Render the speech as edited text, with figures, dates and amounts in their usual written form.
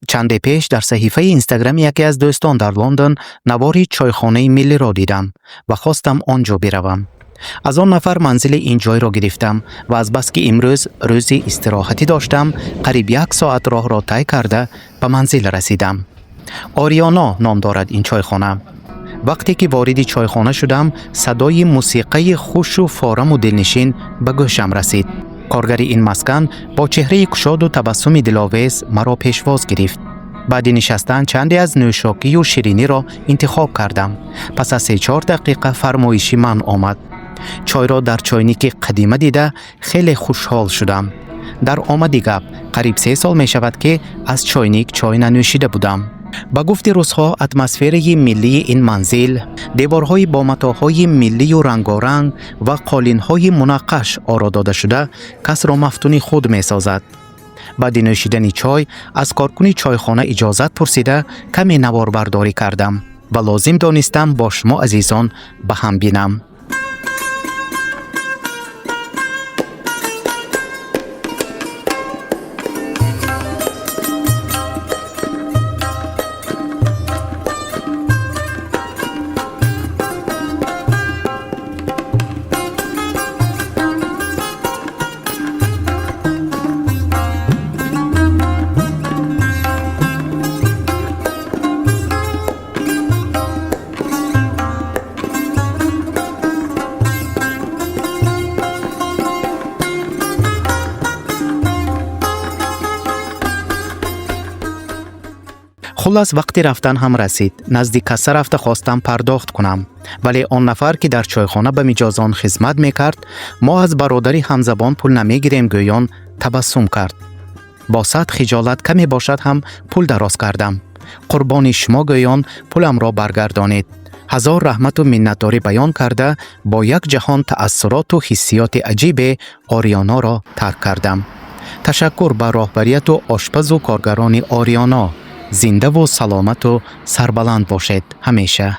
چند پیش در صحیفه اینستاگرام یکی از دوستان در لندن نواری چایخانه ملی را دیدم و خواستم آنجا بروم. از آن نفر منزل این جای را گرفتم و از بس که امروز روزی استراحتی داشتم قریب 1 ساعت راه را طی کرده به منزل رسیدم. آریانا نام دارد این چایخانه. وقتی که وارد چایخانه شدم صدای موسیقی خوش و فارم و دلنشین به گوشم رسید. کارگر این مسکن با چهره گشاد و تبسم دلاویز مرا پیشواز گرفت. بعد نشستن چندی از نوشاکی و شیرینی را انتخاب کردم. پس از 3-4 دقیقه فرمایشی من آمد. چای را در چاینیک قدیمه دیده خیلی خوشحال شدم. در آمد گپ قریب 3 سال می شود که از چاینیک چای ننوشیده بودم. با گفت روزها اتمسفری ملی این منزل، دیوارهای با متاحهای ملی و رنگارنگ و قالینهای منقش آرا داده شده کس را مفتون خود می سازد. بعد نوشیدن چای از کارکن چایخانه اجازت پرسیده کمی نوار برداری کردم و لازم دانستم با شما عزیزان به هم بینم. خلاص وقتی رفتن هم رسید. نزدیک کاسه رفته خواستم پرداخت کنم، ولی آن نفر که در چایخانه به مجازان خدمت میکرد ما از برادری همزبان پول نمیگیریم گویان تبسم کرد. با صد خجالت کمی باشد هم پول دراز کردم. قربان شما گویان پولم را برگردانید. هزار رحمت و منتداری بیان کرده با یک جهان تأثیرات و حسیات عجیب آریانا را ترک کردم. تشکر به راهبریت و آشپز و کارگران آریانا. زنده و سلامت و سربلند باشید همیشه.